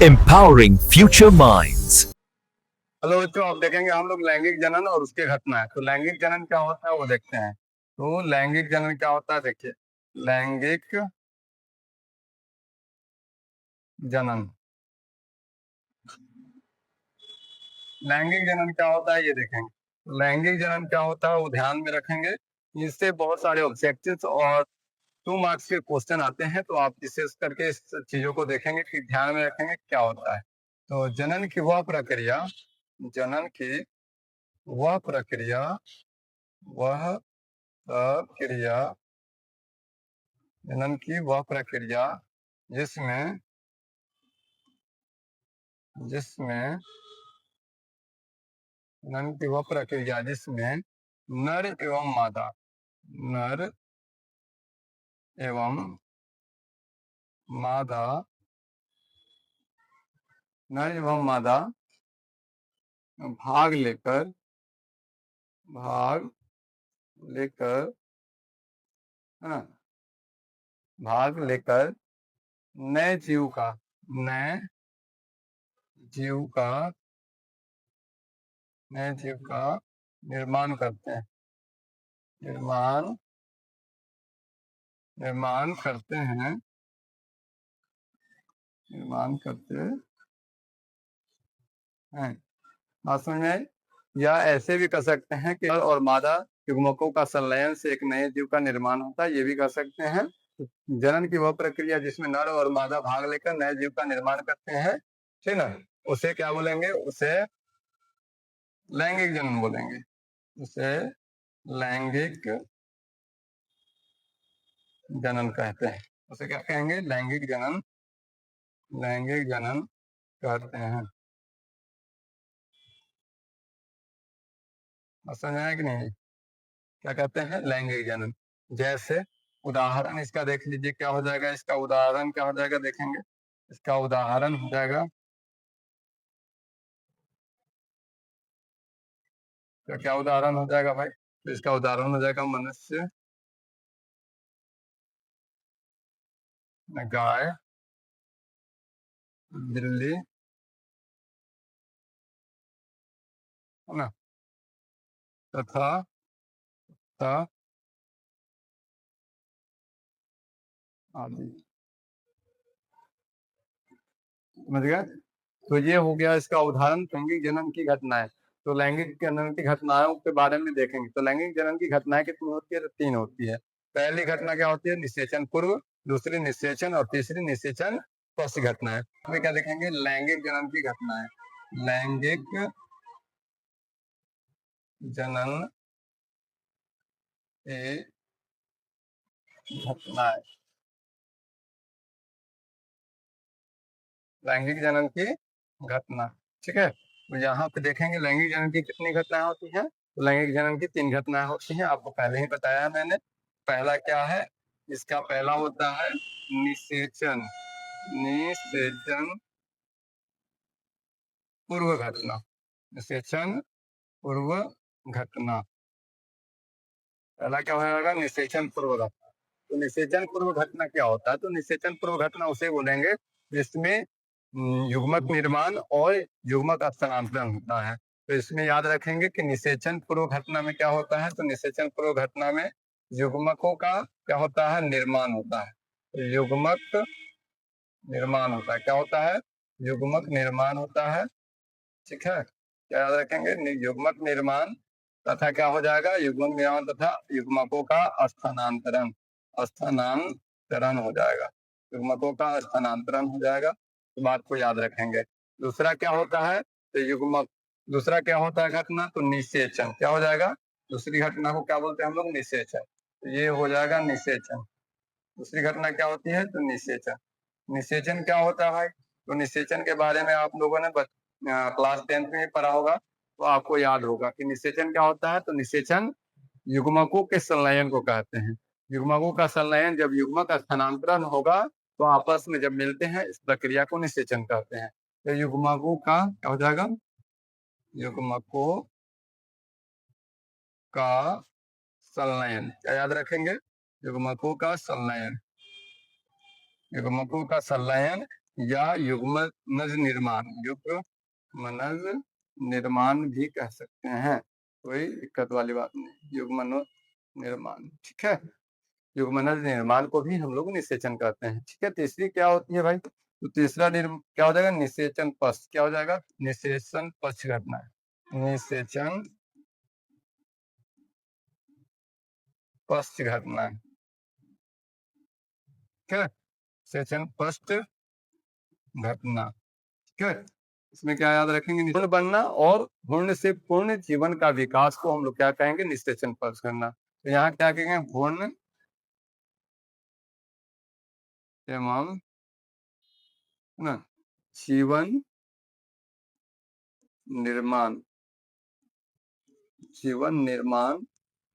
empowering future minds. Hello बच्चों, आप देखेंगे हम लोग लैंगिक जनन और उसके घटनाएं। तो लैंगिक जनन क्या होता है वो देखते हैं। तो लैंगिक जनन क्या होता है, देखिए। लैंगिक जनन, लैंगिक जनन क्या होता है ये देखेंगे। लैंगिक जनन क्या होता है वो ध्यान में रखेंगे। इससे बहुत सारे ऑब्जेक्टिव्स और 2 मार्क्स के क्वेश्चन आते हैं, तो आप विशेष करके इस चीजों को देखेंगे कि ध्यान में रखेंगे क्या होता है। तो जनन की वह प्रक्रिया, जनन की वह प्रक्रिया, वह प्रक्रिया, जनन की वह प्रक्रिया जिसमें जिसमें जनन की वह प्रक्रिया जिसमें नर एवं मादा, नर एवं मादा, नर एवं मादा भाग लेकर, भाग लेकर, हाँ, भाग लेकर नए जीव का, नए जीव का, नए जीव का निर्माण करते हैं, निर्माण निर्माण करते हैं, निर्माण करते हैं। बात समझ में आई? या ऐसे भी कर सकते हैं कि नर और मादा युग्मकों का संलयन से एक नए जीव का निर्माण होता है, ये भी कर सकते हैं। जनन की वह प्रक्रिया जिसमें नर और मादा भाग लेकर नए जीव का निर्माण करते हैं, ठीक ना, उसे क्या बोलेंगे? उसे लैंगिक जनन बोलेंगे। उसे लैंगिक जनन कहते हैं। उसे क्या कहेंगे? लैंगिक जनन, लैंगिक जनन कहते हैं। समझ आया कि नहीं? क्या कहते हैं? लैंगिक जनन। जैसे उदाहरण इसका देख लीजिए, क्या हो जाएगा? इसका उदाहरण क्या हो जाएगा देखेंगे। इसका उदाहरण हो जाएगा, तो क्या उदाहरण हो जाएगा भाई? तो इसका उदाहरण हो जाएगा मनुष्य, गाय, बिल्ली, है ना, तथा आदि। समझ गए? तो ये हो गया इसका उदाहरण लैंगिक जनन की घटनाएं। तो लैंगिक जनन की घटनाओं के बारे में देखेंगे। तो लैंगिक जनन की घटनाएं कितनी होती है? तो 3 होती है। पहली घटना क्या होती है? निषेचन पूर्व, दूसरी निषेचन और तीसरी निषेचन पश्च घटनाएं। इसमें क्या देखेंगे? लैंगिक जनन की घटनाएं। लैंगिक जनन की घटनाएं, लैंगिक जनन की घटना, ठीक है। तो यहाँ पे देखेंगे लैंगिक जनन की कितनी घटनाएं होती हैं। तो लैंगिक जनन की 3 घटनाएं होती हैं, आपको पहले ही बताया मैंने। पहला क्या है? इसका पहला होता है निषेचन, निषेचन पूर्व घटना, निषेचन पूर्व घटना। पहला क्या होगा? निषेचन पूर्व घटना। तो निषेचन पूर्व घटना क्या होता है? तो निषेचन पूर्व घटना उसे बोलेंगे जिसमें युग्मक निर्माण और युग्मक स्थानांतरण होता है। तो इसमें याद रखेंगे कि निषेचन पूर्व घटना में क्या होता है? तो निषेचन पूर्व घटना में युग्मकों का क्या होता है? निर्माण होता है। तो युग्मक निर्माण होता है। क्या होता है? युग्मक निर्माण होता है, ठीक है। क्या याद रखेंगे? युग्मक निर्माण तथा क्या हो जाएगा? युग्मक निर्माण तथा युग्मकों का स्थानांतरण, स्थानांतरण हो जाएगा। युग्मकों का स्थानांतरण हो जाएगा। तो बात को याद रखेंगे। दूसरा क्या होता है? तो युग्मक, दूसरा क्या होता है घटना? तो निषेचन। क्या हो जाएगा? दूसरी घटना को क्या बोलते हैं हम लोग? निषेचन। तो ये हो जाएगा निषेचन। दूसरी घटना क्या होती है? तो निषेचन। निषेचन क्या होता है भाई? तो निषेचन के बारे में आप लोगों ने क्लास 10th में पढ़ा होगा, तो आपको याद होगा कि निषेचन क्या होता है। तो निषेचन युग्मकों के संलयन को कहते हैं। युग्मकों का संलयन, जब युग्मक का स्थानांतरण होगा तो आपस में जब मिलते हैं, इस प्रक्रिया को निषेचन कहते हैं। तो युग्मकों का क्या हो जाएगा? युग्मकों का संलयन। क्या याद रखेंगे? युग्मकों का संलयन, युग्मकों का संलयन या युग्मनज निर्माण, युग्मनज निर्माण भी कह सकते हैं, कोई दिक्कत वाली बात नहीं, युग्मनज निर्माण। ठीक है, युग्मनज निर्माण को भी हम लोग निषेचन कहते हैं। ठीक है, तीसरी क्या होती है भाई, तो तीसरा क्या हो जाएगा, निषेचन पक्ष। क्या हो जाएगा, निषेचन पक्ष घटना, निषेचन पक्ष घटना। ठीक है, निषेचन पक्ष घटना। ठीक है, इसमें क्या याद रखेंगे, पूर्ण बनना और पूर्ण से पूर्ण जीवन का विकास को हम लोग क्या कहेंगे, निषेचन पक्ष करना। तो यहाँ क्या कहेंगे, पूर्ण एवं ना जीवन निर्माण, जीवन निर्माण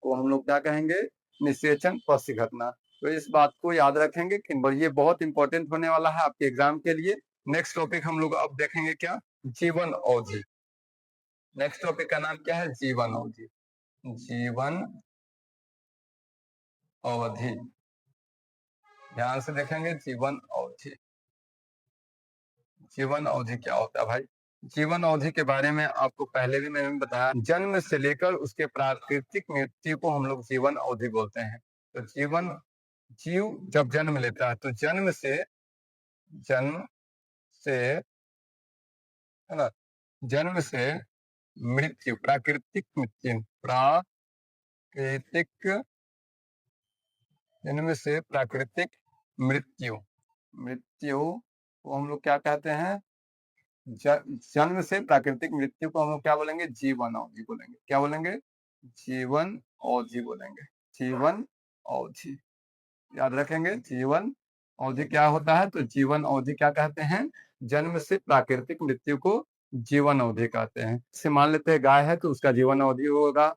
को हम लोग क्या कहेंगे, निषेचन पक्ष घटना। तो इस बात को याद रखेंगे कि ये बहुत इंपॉर्टेंट होने वाला है आपके एग्जाम के लिए। नेक्स्ट टॉपिक हम लोग अब देखेंगे क्या, जीवन अवधि। नेक्स्ट टॉपिक का नाम क्या है, जीवन अवधि। जीवन अवधि, ध्यान से देखेंगे, जीवन अवधि। जीवन अवधि क्या होता है भाई, जीवन अवधि के बारे में आपको पहले भी मैंने बताया, जन्म से लेकर उसके प्राकृतिक मृत्यु को हम लोग जीवन अवधि बोलते हैं। तो जीव जब जन्म लेता है तो जन्म से है ना, जन्म से मृत्यु, प्राकृतिक मृत्यु, प्राकृतिक, जन्म से प्राकृतिक मृत्यु, मृत्यु को हम लोग क्या कहते हैं, जन्म से प्राकृतिक मृत्यु को हम लोग क्या बोलेंगे, जीवन अवधि बोलेंगे। क्या बोलेंगे, जीवन अवधि बोलेंगे, जीवन अवधि। याद रखेंगे, जीवन अवधि क्या होता है, तो जीवन अवधि क्या कहते हैं, जन्म से प्राकृतिक मृत्यु को जीवन अवधि कहते हैं। से मान लेते हैं गाय है तो उसका जीवन अवधि होगा,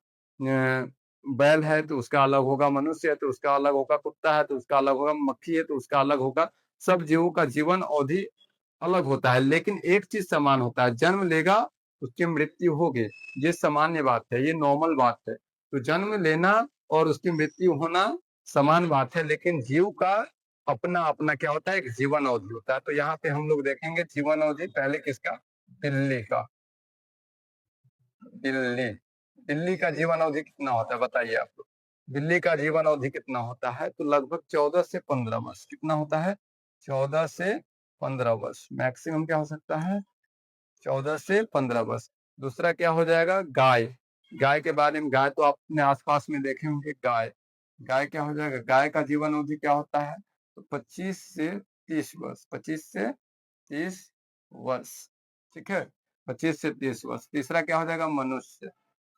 बैल है तो उसका अलग होगा, मनुष्य है तो उसका अलग होगा, कुत्ता है तो उसका अलग होगा, मक्खी है तो उसका अलग होगा। सब जीवों का जीवन अवधि अलग होता है, लेकिन एक चीज समान होता है, जन्म लेगा उसकी मृत्यु होगी। ये सामान्य बात है, ये नॉर्मल बात है। तो जन्म लेना और उसकी मृत्यु होना समान बात है, लेकिन जीव का अपना अपना क्या होता है, एक जीवन अवधि होता है। तो यहाँ पे हम लोग देखेंगे जीवन अवधि पहले किसका, बिल्ली का। बिल्ली, बिल्ली का जीवन अवधि कितना होता है बताइए आप लोग, बिल्ली का जीवन अवधि कितना होता है, तो लगभग 14 से 15 वर्ष। कितना होता है, 14 से 15 वर्ष, मैक्सिमम क्या हो सकता है, 14 से 15 वर्ष। दूसरा क्या हो जाएगा, गाय। गाय के बारे में, गाय तो आप अपने आसपास में देखे होंगे, गाय, गाय क्या हो जाएगा, गाय का जीवन अवधि क्या होता है, तो 25 से 30 वर्ष, 25 से 30 वर्ष। ठीक है, 25 से 30 वर्ष। तीसरा क्या हो जाएगा, मनुष्य।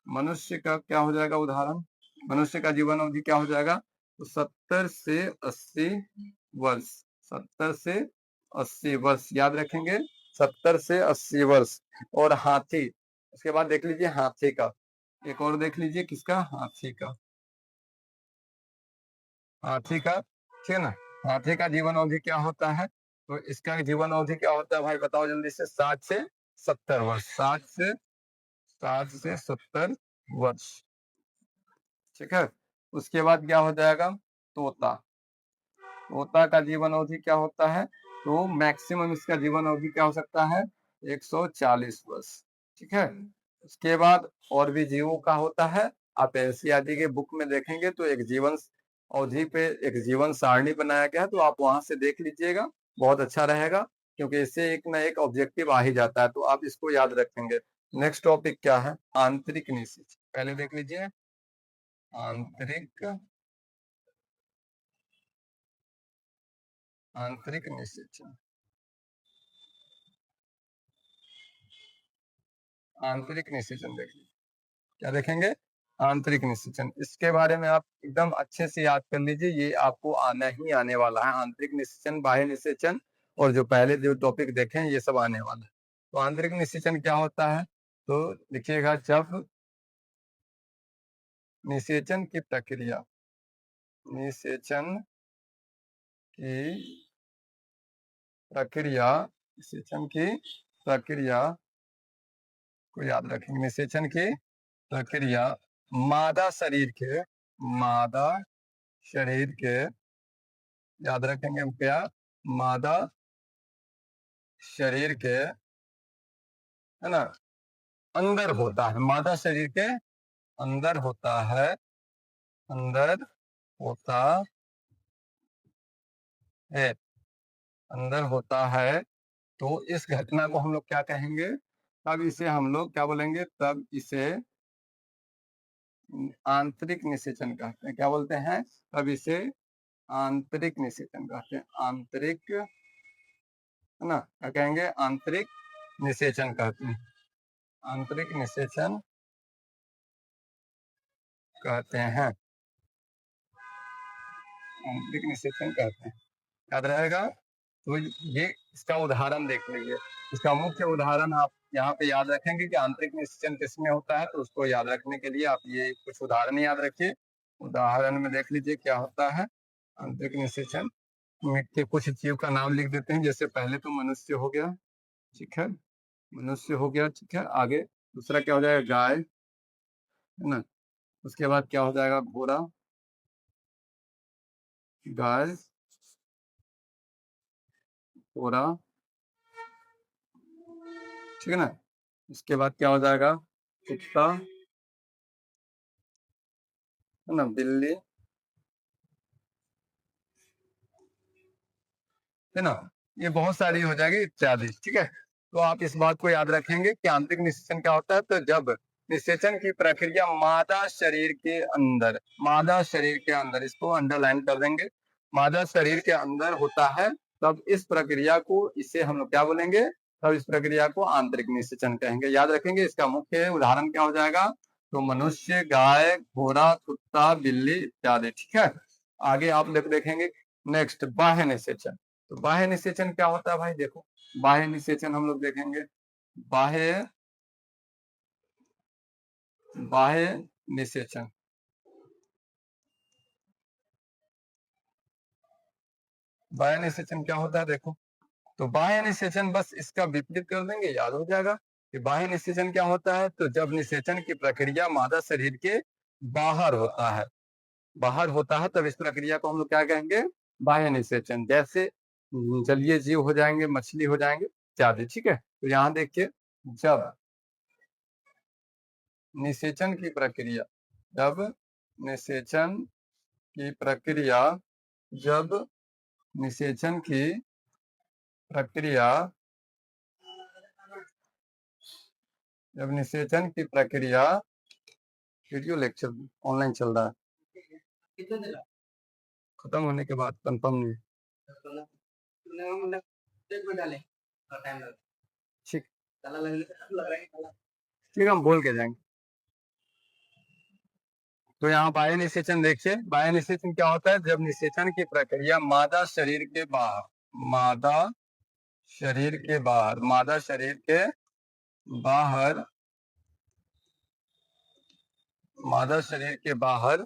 मनुष्य का क्या हो जाएगा उदाहरण, मनुष्य का जीवन अवधि क्या हो जाएगा, तो 70 से 80 वर्ष, 70 से 80 वर्ष। याद रखेंगे, 70 से 80 वर्ष। और हाथी, उसके बाद देख लीजिए हाथी का, एक और देख लीजिए किसका, हाथी का, हाथी का। ठीक है ना, हाथी का जीवन अवधि क्या होता है, तो इसका जीवन अवधि क्या होता है भाई बताओ जल्दी से, 60 से 70 वर्ष, 60 से 70 वर्ष। ठीक है, उसके बाद क्या हो जाएगा, तोता। तोता का जीवन अवधि क्या होता है, तो मैक्सिमम इसका जीवन अवधि क्या हो सकता है, 140 वर्ष। ठीक है, उसके बाद और भी जीवों का होता है, आप एनसीईआरटी के बुक में देखेंगे तो एक जीवन अवधि पे एक जीवन सारणी बनाया गया है, तो आप वहां से देख लीजिएगा, बहुत अच्छा रहेगा, क्योंकि इससे एक ना एक ऑब्जेक्टिव आ ही जाता है, तो आप इसको याद रखेंगे। नेक्स्ट टॉपिक क्या है, आंतरिक निषेचन। पहले देख लीजिए, आंतरिक, आंतरिक निषेचन। आंतरिक निषेचन देख लीजिए, क्या देखेंगे, आंतरिक निषेचन। इसके बारे में आप एकदम अच्छे से याद कर लीजिए, ये आपको आना ही आने वाला है, आंतरिक निषेचन, बाह्य निषेचन, और जो पहले जो टॉपिक देखे हैं ये सब आने वाला है। तो आंतरिक निषेचन क्या होता है, तो लिखिएगा, जब निषेचन की प्रक्रिया, निषेचन की प्रक्रिया, निषेचन की प्रक्रिया को याद रखेंगे, निषेचन की प्रक्रिया मादा शरीर के, मादा शरीर के, याद रखेंगे हम क्या, मादा शरीर के, है ना, अंदर होता है, मादा शरीर के अंदर होता है, अंदर होता है, अंदर होता है, तो इस घटना को हम लोग क्या कहेंगे? तब इसे हम लोग क्या बोलेंगे? तब इसे आंतरिक निषेचन कहते हैं। क्या बोलते हैं? तब इसे आंतरिक निषेचन कहते हैं। आंतरिक, है ना, क्या कहेंगे? आंतरिक निषेचन कहते हैं। आंतरिक निषेचन कहते हैं। आंतरिक निषेचन कहते हैं, याद रहेगा। तो ये इसका उदाहरण देख लीजिए। इसका मुख्य उदाहरण आप यहाँ पे याद रखेंगे कि आंतरिक निषेचन किसमें होता है, तो उसको याद रखने के लिए आप ये कुछ उदाहरण याद रखिए। उदाहरण में देख लीजिए क्या होता है आंतरिक निषेचन में के कुछ जीव का नाम लिख देते हैं। जैसे पहले तो मनुष्य हो गया, ठीक है, मनुष्य हो गया, ठीक है। आगे दूसरा क्या हो जाएगा? गाय, है ना। उसके बाद क्या हो जाएगा? घोड़ा, गाय, घोड़ा, ठीक है ना। इसके बाद क्या हो जाएगा? कुत्ता, है ना, बिल्ली, है ना। ये बहुत सारी हो जाएगी इत्यादि, ठीक है। तो आप इस बात को याद रखेंगे कि आंतरिक निषेचन क्या होता है। तो जब निषेचन की प्रक्रिया मादा शरीर के अंदर, मादा शरीर के अंदर, इसको अंडरलाइन कर देंगे, मादा शरीर के अंदर होता है, तब इस प्रक्रिया को, इसे हम लोग क्या बोलेंगे? तब इस प्रक्रिया को आंतरिक निषेचन कहेंगे। याद रखेंगे। इसका मुख्य उदाहरण क्या हो जाएगा? तो मनुष्य, गाय, घोड़ा, कुत्ता, बिल्ली इत्यादि, ठीक है। आगे आप लोग देखेंगे नेक्स्ट बाह्य निषेचन। तो बाह्य निषेचन क्या होता है भाई? देखो, बाह्य निषेचन हम लोग देखेंगे। बाह्य, बाह्य निषेचन, बाह्य निषेचन क्या होता है? देखो, तो बाह्य निषेचन बस इसका विपरीत कर देंगे, याद हो जाएगा कि बाह्य निषेचन क्या होता है। तो जब निषेचन की प्रक्रिया मादा शरीर के बाहर होता है, बाहर होता है, तब इस प्रक्रिया को हम लोग क्या कहेंगे? बाह्य निषेचन। जैसे जलीय जीव हो जाएंगे, मछली हो जाएंगे इत्यादि, ठीक है। तो यहाँ देखिए, जब निषेचन की प्रक्रिया, जब निषेचन की प्रक्रिया, जब निषेचन की प्रक्रिया, जब निषेचन की प्रक्रिया, वीडियो लेक्चर ऑनलाइन चल रहा है, खत्म होने के बाद कंफर्म नहीं, ठीक, ठीक, हम बोल के जाएंगे। तो यहाँ बाह्य निषेचन देखिए, बाह्य निषेचन क्या होता है? जब निषेचन की प्रक्रिया मादा शरीर के बाहर, मादा शरीर के बाहर, मादा शरीर के बाहर, मादा शरीर के बाहर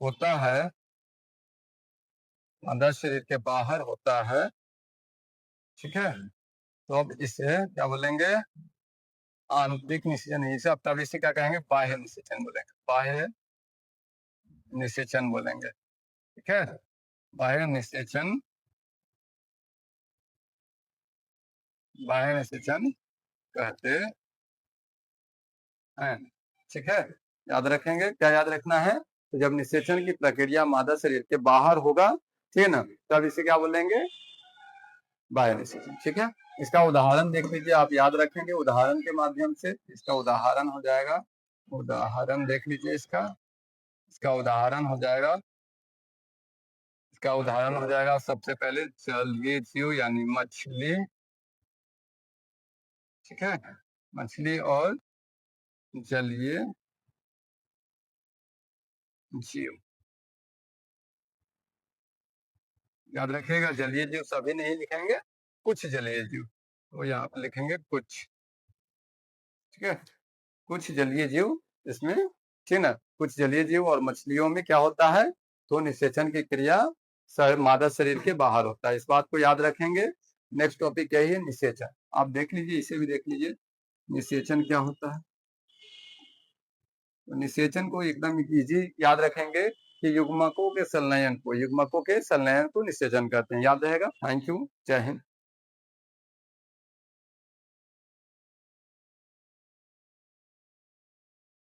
होता है, मादा शरीर के बाहर होता है, ठीक है। तो अब इसे क्या बोलेंगे? आंतरिक निषेचन। इसे अब तब इसे क्या कहेंगे? बाह्य निषेचन बोलेंगे, बाह्य निषेचन बोलेंगे, ठीक है। बाह्य निषेचन, बाह्य निषेचन कहते हैं, ठीक है। याद रखेंगे, क्या याद रखना है? तो जब निषेचन की प्रक्रिया मादा शरीर के बाहर होगा, ठीक है ना, तब इसे क्या बोलेंगे? बाह्य निषेचन, ठीक है। इसका उदाहरण देख लीजिए, आप याद रखेंगे उदाहरण के माध्यम से। इसका उदाहरण हो जाएगा, उदाहरण देख लीजिए इसका, इसका उदाहरण हो जाएगा, इसका उदाहरण हो जाएगा सबसे पहले जलीय जीव यानी मछली, ठीक है, मछली और जलीय जीव। याद रखिएगा, जलीय जीव सभी नहीं लिखेंगे, कुछ जलीय जीव, तो यहाँ पे लिखेंगे कुछ, ठीक है, कुछ जलीय जीव इसमें, ठीक ना। कुछ जलीय जीव और मछलियों में क्या होता है? तो निषेचन की क्रिया मादा शरीर के बाहर होता है। इस बात को याद रखेंगे। नेक्स्ट टॉपिक यही है निषेचन। आप देख लीजिए, इसे भी देख लीजिए, निषेचन क्या होता है। तो निषेचन को एकदम इजी याद रखेंगे कि युग्मकों के संलयन को, युग्मकों के संलयन को निषेचन कहते हैं। याद रहेगा। थैंक यू, जय हिंद।